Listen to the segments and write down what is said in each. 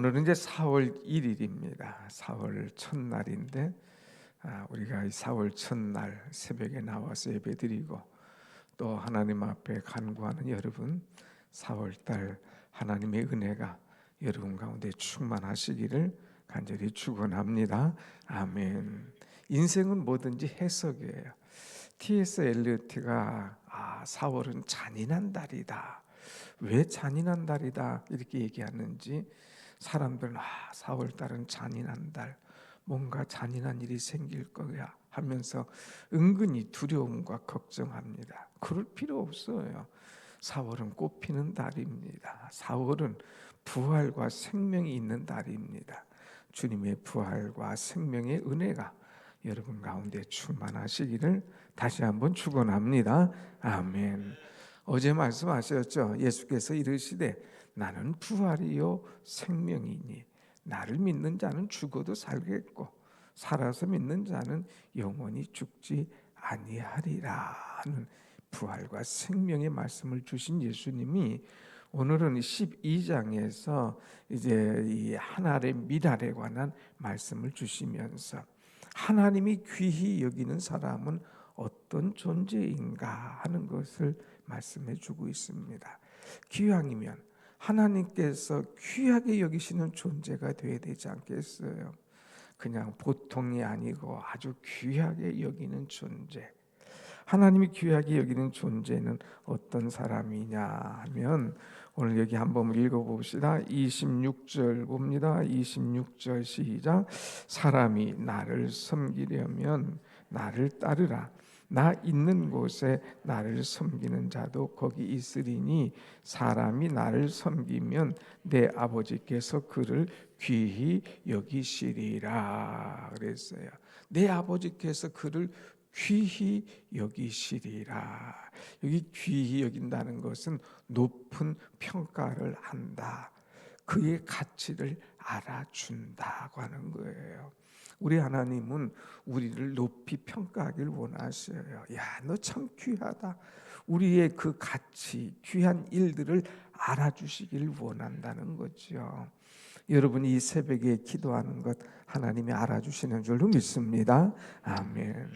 오늘은 이제 4월 1일입니다. 4월 첫날인데 우리가 이 4월 첫날 새벽에 나와서 예배드리고 또 하나님 앞에 간구하는 여러분, 4월달 하나님의 은혜가 여러분 가운데 충만하시기를 간절히 축원합니다. 아멘. 인생은 뭐든지 해석이에요. T.S. 엘리어트가 4월은 잔인한 달이다. 왜 잔인한 달이다 이렇게 얘기하는지, 사람들은 4월달은 잔인한 달, 뭔가 잔인한 일이 생길 거야 하면서 은근히 두려움과 걱정합니다. 그럴 필요 없어요. 4월은 꽃피는 달입니다. 4월은 부활과 생명이 있는 달입니다. 주님의 부활과 생명의 은혜가 여러분 가운데 충만하시기를 다시 한번 축원합니다. 아멘. 어제 말씀하셨죠. 예수께서 이르시되 나는 부활이요 생명이니 나를 믿는 자는 죽어도 살겠고 살아서 믿는 자는 영원히 죽지 아니하리라 하는 부활과 생명의 말씀을 주신 예수님이 오늘은 12장에서 이제 이 하늘의 미랄에 관한 말씀을 주시면서 하나님이 귀히 여기는 사람은 어떤 존재인가 하는 것을 말씀해 주고 있습니다. 기왕이면 하나님께서 귀하게 여기시는 존재가 되어야 되지 않겠어요? 그냥 보통이 아니고 아주 귀하게 여기는 존재. 하나님이 귀하게 여기는 존재는 어떤 사람이냐 하면 오늘 여기 한번 읽어봅시다. 26절 봅니다. 26절 시작. 사람이 나를 섬기려면 나를 따르라. 나 있는 곳에 나를 섬기는 자도 거기 있으리니 사람이 나를 섬기면 내 아버지께서 그를 귀히 여기시리라 그랬어요. 내 아버지께서 그를 귀히 여기시리라. 여기 귀히 여긴다는 것은 높은 평가를 한다. 그의 가치를 알아준다고 하는 거예요. 우리 하나님은 우리를 높이 평가하길 원하셔요. 야, 너 참 귀하다. 우리의 그 가치, 귀한 일들을 알아주시길 원한다는 거죠. 여러분이 이 새벽에 기도하는 것 하나님이 알아주시는 줄로 믿습니다. 아멘.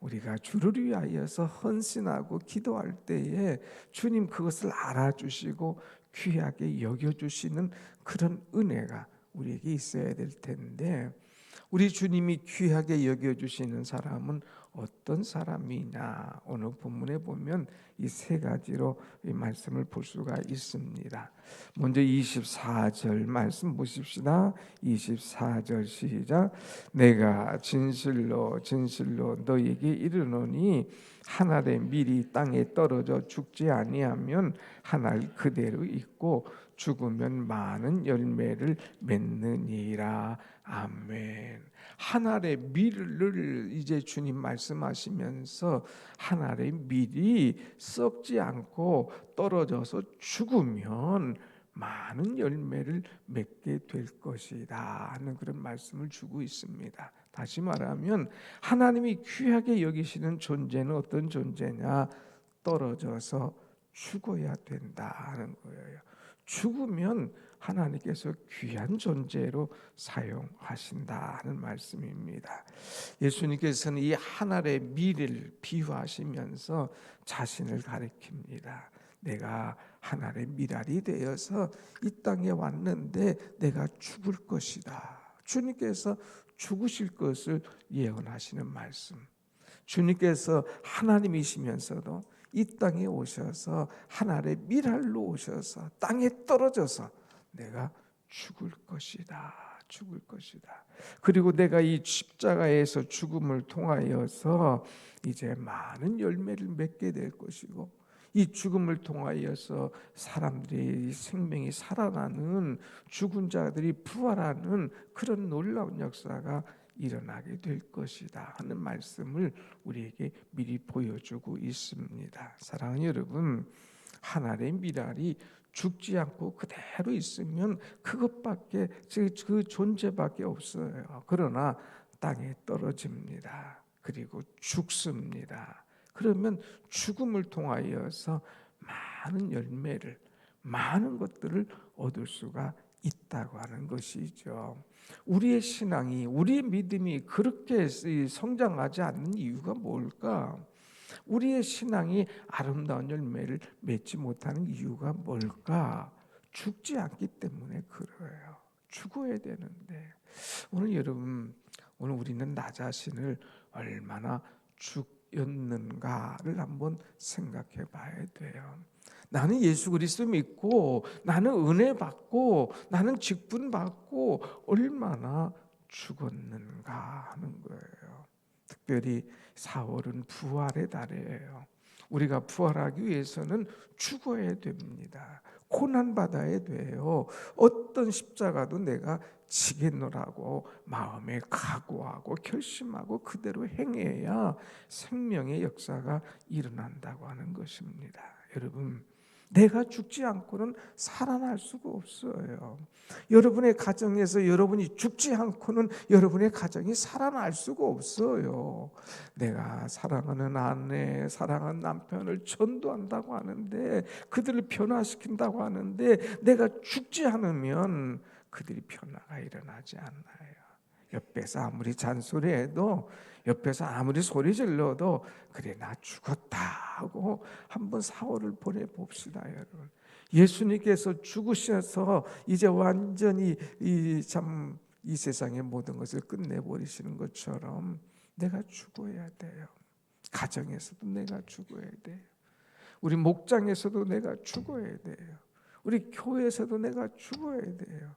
우리가 주를 위하여서 헌신하고 기도할 때에 주님 그것을 알아주시고 귀하게 여겨주시는 그런 은혜가 우리에게 있어야 될 텐데, 우리 주님이 귀하게 여겨주시는 사람은 어떤 사람이냐, 오늘 본문에 보면 이 세 가지로 이 말씀을 볼 수가 있습니다. 먼저 24절 말씀 보십시다. 24절 시작. 내가 진실로 진실로 너에게 이르노니 한 알의 밀이 땅에 떨어져 죽지 아니하면 한 알 그대로 있고 죽으면 많은 열매를 맺느니라. 아멘. 한 알의 밀을 이제 주님 말씀하시면서 한 알의 밀이 썩지 않고 떨어져서 죽으면 많은 열매를 맺게 될 것이다 하는 그런 말씀을 주고 있습니다. 다시 말하면 하나님이 귀하게 여기시는 존재는 어떤 존재냐? 떨어져서 죽어야 된다 하는 거예요. 죽으면 하나님께서 귀한 존재로 사용하신다는 말씀입니다. 예수님께서는 이 하늘의 미를 비유하시면서 자신을 가리킵니다. 내가 하늘의 미랄이 되어서 이 땅에 왔는데 내가 죽을 것이다. 주님께서 죽으실 것을 예언하시는 말씀. 주님께서 하나님이시면서도 이 땅에 오셔서 하늘의 미랄로 오셔서 땅에 떨어져서 내가 죽을 것이다. 죽을 것이다. 그리고 내가 이 십자가에서 죽음을 통하여서 이제 많은 열매를 맺게 될 것이고, 이 죽음을 통하여서 사람들의 생명이 살아나는, 죽은 자들이 부활하는 그런 놀라운 역사가 일어나게 될 것이다 하는 말씀을 우리에게 미리 보여주고 있습니다. 사랑하는 여러분, 하늘의 미랄이 죽지 않고 그대로 있으면 그것밖에, 그 존재밖에 없어요. 그러나 땅에 떨어집니다. 그리고 죽습니다. 그러면 죽음을 통하여서 많은 열매를, 많은 것들을 얻을 수가 있다고 하는 것이죠. 우리의 신앙이, 우리의 믿음이 그렇게 성장하지 않는 이유가 뭘까? 우리의 신앙이 아름다운 열매를 맺지 못하는 이유가 뭘까? 죽지 않기 때문에 그래요. 죽어야 되는데 오늘 여러분, 오늘 우리는 나 자신을 얼마나 죽였는가를 한번 생각해 봐야 돼요. 나는 예수 그리스도 믿고 나는 은혜 받고 나는 직분 받고 얼마나 죽었는가 하는 거예요. 특별히 4월은 부활의 달이에요. 우리가 부활하기 위해서는 죽어야 됩니다. 고난 받아야 돼요. 어떤 십자가도 내가 지겠노라고 마음에 각오하고 결심하고 그대로 행해야 생명의 역사가 일어난다고 하는 것입니다. 여러분, 내가 죽지 않고는 살아날 수가 없어요. 여러분의 가정에서 여러분이 죽지 않고는 여러분의 가정이 살아날 수가 없어요. 내가 사랑하는 아내, 사랑하는 남편을 전도한다고 하는데, 그들을 변화시킨다고 하는데, 내가 죽지 않으면 그들이 변화가 일어나지 않아요. 옆에서 아무리 잔소리해도, 옆에서 아무리 소리 질러도 그래 나 죽었다 하고 한번 사월을 보내봅시다. 여러분, 예수님께서 죽으셔서 이제 완전히 이 세상의 모든 것을 끝내버리시는 것처럼 내가 죽어야 돼요. 가정에서도 내가 죽어야 돼요. 우리 목장에서도 내가 죽어야 돼요. 우리 교회에서도 내가 죽어야 돼요.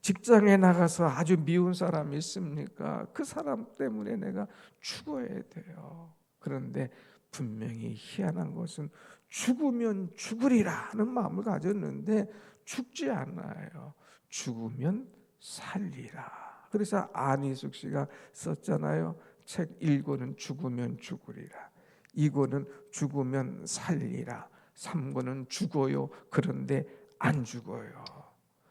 직장에 나가서 아주 미운 사람이 있습니까? 그 사람 때문에 내가 죽어야 돼요. 그런데 분명히 희한한 것은 죽으면 죽으리라 하는 마음을 가졌는데 죽지 않아요. 죽으면 살리라. 그래서 안희숙 씨가 썼잖아요. 책 1권은 죽으면 죽으리라, 2권은 죽으면 살리라, 3권은 죽어요. 그런데 안 죽어요.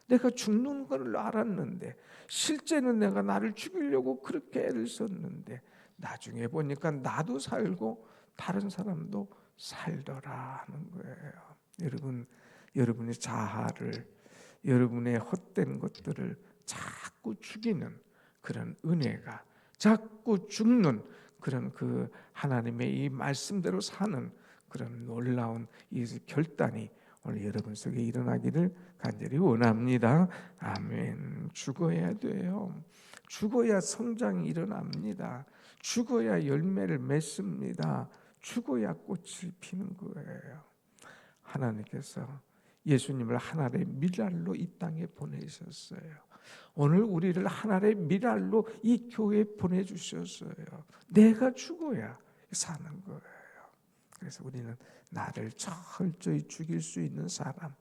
내가 죽는 걸 알았는데, 실제는 내가 나를 죽이려고 그렇게 애를 썼는데 나중에 보니까 나도 살고 다른 사람도 살더라 하는 거예요. 여러분, 여러분의 자아를, 여러분의 헛된 것들을 자꾸 죽이는 그런 은혜가, 자꾸 죽는 그런 그 하나님의 이 말씀대로 사는 그런 놀라운 이 결단이 오늘 여러분 속에 일어나기를 간절히 원합니다. 아멘. 죽어야 돼요. 죽어야 성장이 일어납니다. 죽어야 열매를 맺습니다. 죽어야 꽃을 피는 거예요. 하나님께서 예수님을 하나의 미랄로 이 땅에 보내셨어요. 오늘 우리를 하나의 미랄로 이 교회에 보내주셨어요. 내가 죽어야 사는 거예요. 그래서 우리는 나를 철저히 죽일 수 있는 사람,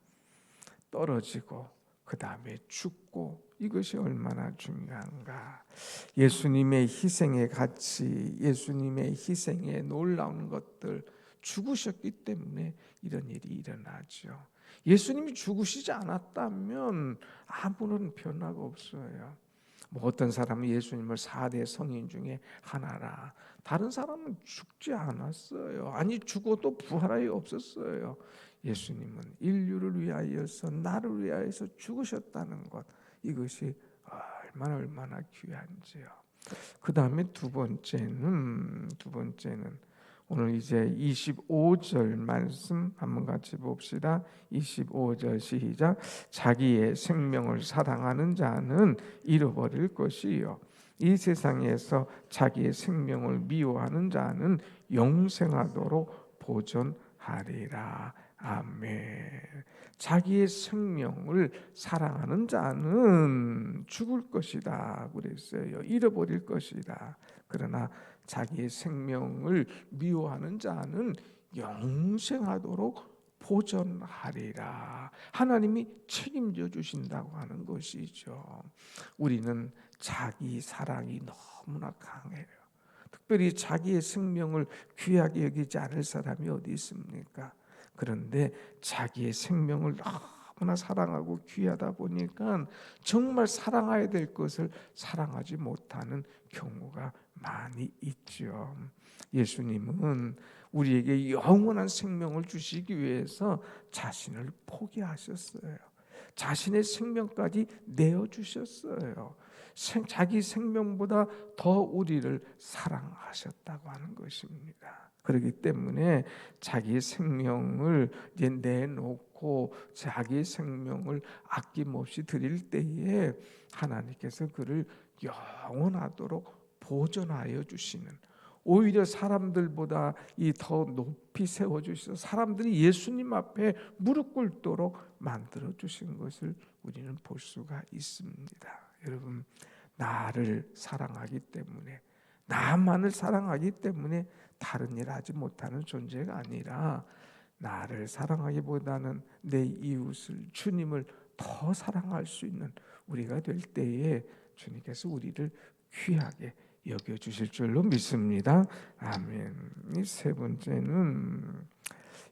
떨어지고 그 다음에 죽고, 이것이 얼마나 중요한가. 예수님의 희생의 가치, 예수님의 희생의 놀라운 것들, 죽으셨기 때문에 이런 일이 일어나죠. 예수님이 죽으시지 않았다면 아무런 변화가 없어요. 뭐 어떤 사람은 예수님을 4대 성인 중에 하나라, 다른 사람은 죽지 않았어요. 아니 죽어도 부활이 없었어요. 예수님은 인류를 위하여서, 나를 위하여서 죽으셨다는 것, 이것이 얼마나 귀한지요. 그 다음에 두 번째는 오늘 이제 25절 말씀 한번 같이 봅시다. 25절 시작. 자기의 생명을 사랑하는 자는 잃어버릴 것이요, 이 세상에서 자기의 생명을 미워하는 자는 영생하도록 보존하리라. 아멘. 자기의 생명을 사랑하는 자는 죽을 것이다 그랬어요. 잃어버릴 것이다. 그러나 자기의 생명을 미워하는 자는 영생하도록 보존하리라. 하나님이 책임져 주신다고 하는 것이죠. 우리는 자기 사랑이 너무나 강해요. 특별히 자기의 생명을 귀하게 여기지 않을 사람이 어디 있습니까? 그런데 자기의 생명을 너무나 사랑하고 귀하다 보니까 정말 사랑해야 될 것을 사랑하지 못하는 경우가 많이 있죠. 예수님은 우리에게 영원한 생명을 주시기 위해서 자신을 포기하셨어요. 자신의 생명까지 내어주셨어요. 자기 생명보다 더 우리를 사랑하셨다고 하는 것입니다. 그렇기 때문에 자기 생명을 이제 내놓고 자기 생명을 아낌없이 드릴 때에 하나님께서 그를 영원하도록 보존하여 주시는, 오히려 사람들보다 이 더 높이 세워 주셔서 사람들이 예수님 앞에 무릎 꿇도록 만들어 주신 것을 우리는 볼 수가 있습니다. 여러분, 나를 사랑하기 때문에, 나만을 사랑하기 때문에 다른 일 하지 못하는 존재가 아니라 나를 사랑하기보다는 내 이웃을, 주님을 더 사랑할 수 있는 우리가 될 때에 주님께서 우리를 귀하게 여겨주실 줄로 믿습니다. 아멘. 이 세 번째는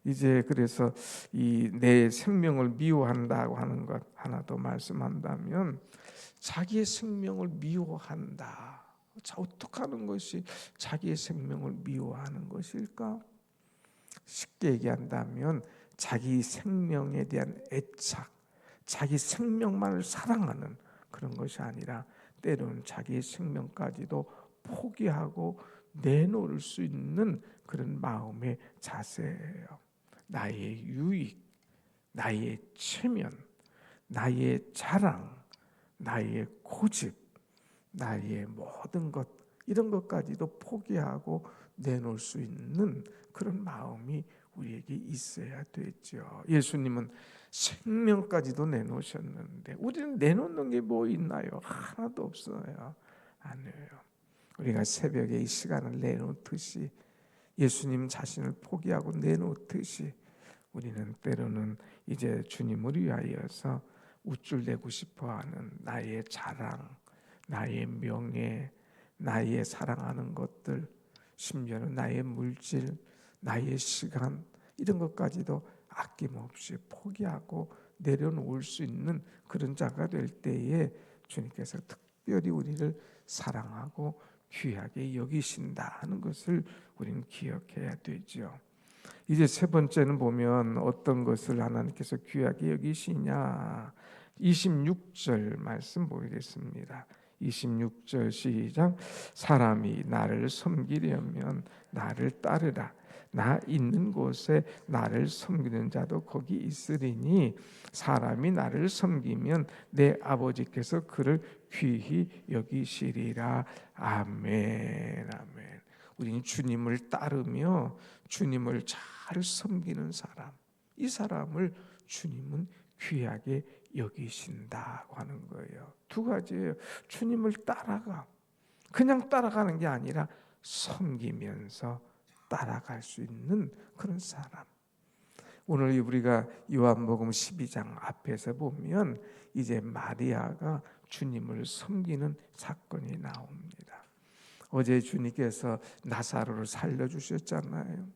이제 그래서 이 내 생명을 미워한다고 하는 것 하나 더 말씀한다면, 자기의 생명을 미워한다. 자, 어떻게 하는 것이 자기의 생명을 미워하는 것일까? 쉽게 얘기한다면 자기 생명에 대한 애착, 자기 생명만을 사랑하는 그런 것이 아니라 때로는 자기의 생명까지도 포기하고 내놓을 수 있는 그런 마음의 자세예요. 나의 유익, 나의 체면, 나의 자랑, 나의 고집, 나의 모든 것, 이런 것까지도 포기하고 내놓을 수 있는 그런 마음이 우리에게 있어야 되죠. 예수님은 생명까지도 내놓으셨는데 우리는 내놓는 게 뭐 있나요? 하나도 없어요. 아니에요. 우리가 새벽에 이 시간을 내놓듯이, 예수님 자신을 포기하고 내놓듯이, 우리는 때로는 이제 주님을 위하여서 우쭐대고 싶어하는 나의 자랑, 나의 명예, 나의 사랑하는 것들, 심지어는 나의 물질, 나의 시간, 이런 것까지도 아낌없이 포기하고 내려놓을 수 있는 그런 자가 될 때에 주님께서 특별히 우리를 사랑하고 귀하게 여기신다 하는 것을 우리는 기억해야 되죠. 이제 세 번째는 보면 어떤 것을 하나님께서 귀하게 여기시냐, 26절 말씀 보겠습니다. 26절 시작. 사람이 나를 섬기려면 나를 따르라. 나 있는 곳에 나를 섬기는 자도 거기 있으리니 사람이 나를 섬기면 내 아버지께서 그를 귀히 여기시리라. 아멘. 아멘. 우리는 주님을 따르며 주님을 잘 섬기는 사람, 이 사람을 주님은 귀하게 여기신다고 하는 거예요. 두 가지예요. 주님을 따라가, 그냥 따라가는 게 아니라 섬기면서 따라갈 수 있는 그런 사람. 오늘 우리가 요한복음 12장 앞에서 보면 이제 마리아가 주님을 섬기는 사건이 나옵니다. 어제 주님께서 나사로를 살려주셨잖아요.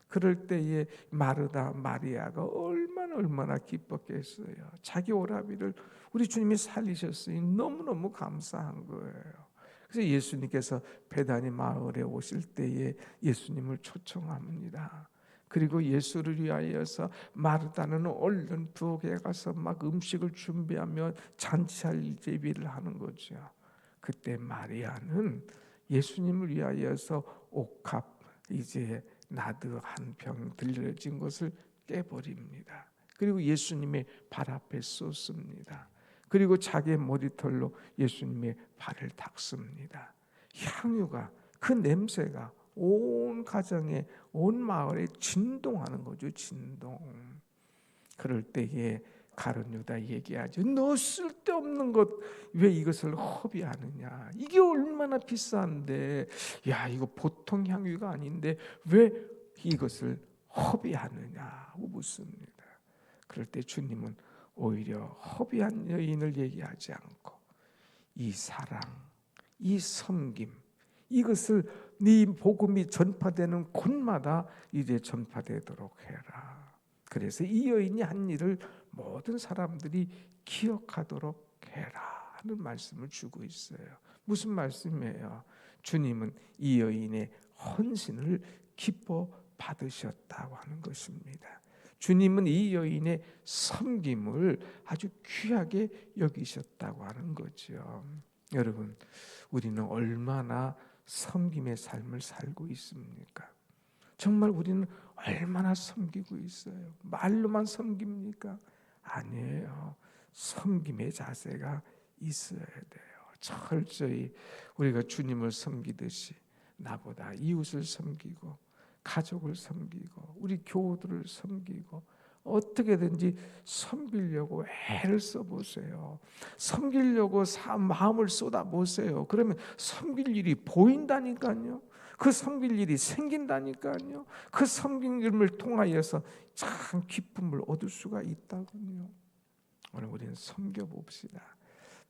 그럴 때에 마르다 마리아가 얼마나 기뻤겠어요. 자기 오라비를 우리 주님이 살리셨으니 너무너무 감사한 거예요. 그래서 예수님께서 베다니 마을에 오실 때에 예수님을 초청합니다. 그리고 예수를 위하여서 마르다는 얼른 부엌에 가서 막 음식을 준비하며 잔치할 제비를 하는 거죠. 그때 마리아는 예수님을 위하여서 옥합, 이제 나드 한 병 들려진 것을 깨버립니다. 그리고 예수님의 발 앞에 쏟습니다. 그리고 자기의 머리털로 예수님의 발을 닦습니다. 향유가, 그 냄새가 온 가정에, 온 마을에 진동하는 거죠. 진동. 그럴 때에 가룟 유다 얘기하죠. 너 쓸데없는 것 왜 이것을 허비하느냐. 이게 얼마나 비싼데, 야 이거 보통 향유가 아닌데 왜 이것을 허비하느냐고 묻습니다. 그럴 때 주님은 오히려 허비한 여인을 얘기하지 않고 이 사랑, 이 섬김, 이것을 네 복음이 전파되는 곳마다 이제 전파되도록 해라. 그래서 이 여인이 한 일을 모든 사람들이 기억하도록 해라 하는 말씀을 주고 있어요. 무슨 말씀이에요? 주님은 이 여인의 헌신을 기뻐 받으셨다고 하는 것입니다. 주님은 이 여인의 섬김을 아주 귀하게 여기셨다고 하는 거죠. 여러분, 우리는 얼마나 섬김의 삶을 살고 있습니까? 정말 우리는 얼마나 섬기고 있어요? 말로만 섬깁니까? 아니에요. 섬김의 자세가 있어야 돼요. 철저히 우리가 주님을 섬기듯이 나보다 이웃을 섬기고 가족을 섬기고 우리 교우들을 섬기고 어떻게든지 섬기려고 애를 써보세요. 섬기려고 마음을 쏟아보세요. 그러면 섬길 일이 보인다니까요. 그 섬길 일이 생긴다니까요. 그 섬김을 통하여서 참 기쁨을 얻을 수가 있다군요. 오늘 우리는 섬겨봅시다.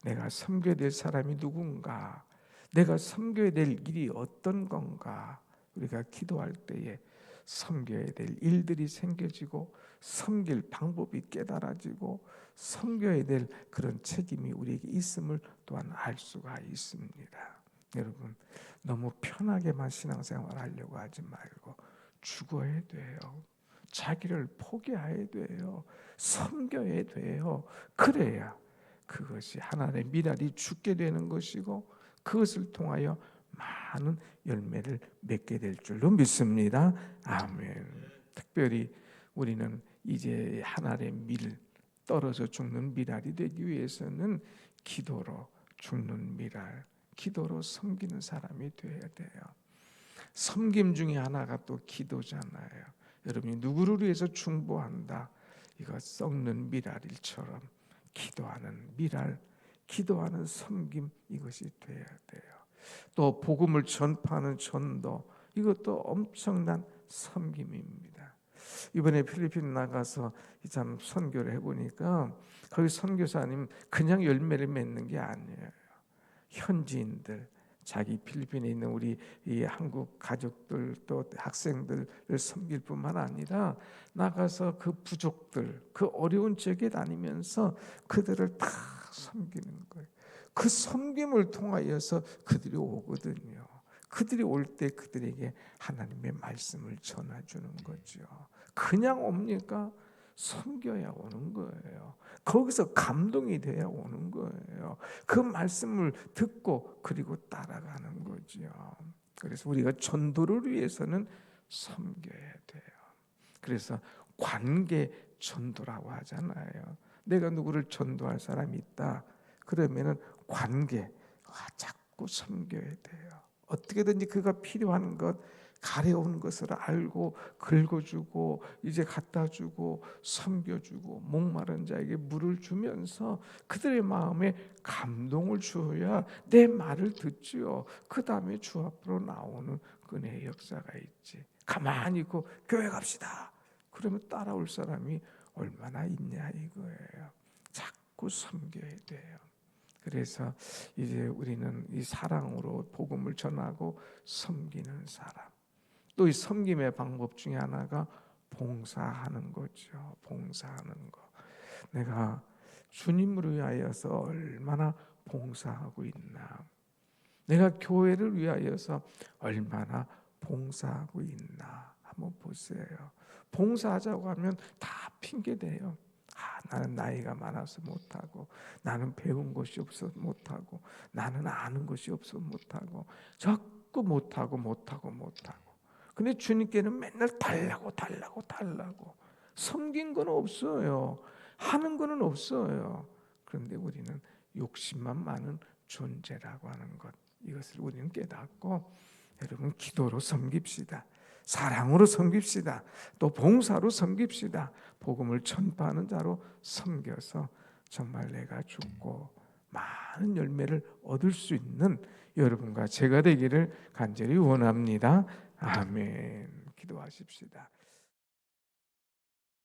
내가 섬겨야 될 사람이 누군가, 내가 섬겨야 될 일이 어떤 건가. 우리가 기도할 때에 섬겨야 될 일들이 생겨지고 섬길 방법이 깨달아지고 섬겨야 될 그런 책임이 우리에게 있음을 또한 알 수가 있습니다. 여러분, 너무 편하게만 신앙생활 하려고 하지 말고 죽어야 돼요. 자기를 포기해야 돼요. 섬겨야 돼요. 그래야 그것이 하나님의 미랄이 죽게 되는 것이고 그것을 통하여 많은 열매를 맺게 될 줄로 믿습니다. 아멘. 특별히 우리는 이제 하나님의 밀 떨어져 죽는 미랄이 되기 위해서는 기도로 죽는 미랄, 기도로 섬기는 사람이 되어야 돼요. 섬김 중에 하나가 또 기도잖아요. 여러분이 누구를 위해서 중보한다. 이거 썩는 미랄일처럼 기도하는 미랄, 기도하는 섬김 이것이 돼야 돼요. 또 복음을 전파하는 전도 이것도 엄청난 섬김입니다. 이번에 필리핀 나가서 참 선교를 해보니까 거기 선교사님 그냥 열매를 맺는 게 아니에요. 현지인들, 자기 필리핀에 있는 우리 이 한국 가족들 또 학생들을 섬길 뿐만 아니라 나가서 그 부족들, 그 어려운 지역에 다니면서 그들을 다 섬기는 거예요. 그 섬김을 통하여서 그들이 오거든요. 그들이 올 때 그들에게 하나님의 말씀을 전해주는 거죠. 그냥 옵니까? 섬겨야 오는 거예요. 거기서 감동이 돼야 오는 거예요. 그 말씀을 듣고 그리고 따라가는 거죠. 그래서 우리가 전도를 위해서는 섬겨야 돼요. 그래서 관계 전도라고 하잖아요. 내가 누구를 전도할 사람이 있다. 그러면은 관계 자꾸 섬겨야 돼요. 어떻게든지 그가 필요한 것, 가려운 것을 알고 긁어주고 이제 갖다주고 섬겨주고 목마른 자에게 물을 주면서 그들의 마음에 감동을 주어야 내 말을 듣지요. 그 다음에 주 앞으로 나오는 은혜의 역사가 있지. 가만히 있고 교회 갑시다. 그러면 따라올 사람이 얼마나 있냐 이거예요. 자꾸 섬겨야 돼요. 그래서 이제 우리는 이 사랑으로 복음을 전하고 섬기는 사람. 또 이 섬김의 방법 중에 하나가 봉사하는 거죠. 봉사하는 거. 내가 주님을 위하여서 얼마나 봉사하고 있나. 내가 교회를 위하여서 얼마나 봉사하고 있나. 한번 보세요. 봉사하자고 하면 다 핑계대요. 나는 나이가 많아서 못하고 나는 배운 것이 없어서 못하고 나는 아는 것이 없어서 못하고 자꾸 못하고 근데 주님께는 맨날 달라고 섬긴 건 없어요. 하는 거는 없어요. 그런데 우리는 욕심만 많은 존재라고 하는 것 이것을 우리는 깨닫고 여러분 기도로 섬깁시다. 사랑으로 섬깁시다. 또 봉사로 섬깁시다. 복음을 전파하는 자로 섬겨서 정말 내가 죽고 많은 열매를 얻을 수 있는 여러분과 제가 되기를 간절히 원합니다. 아멘. 기도하십시다.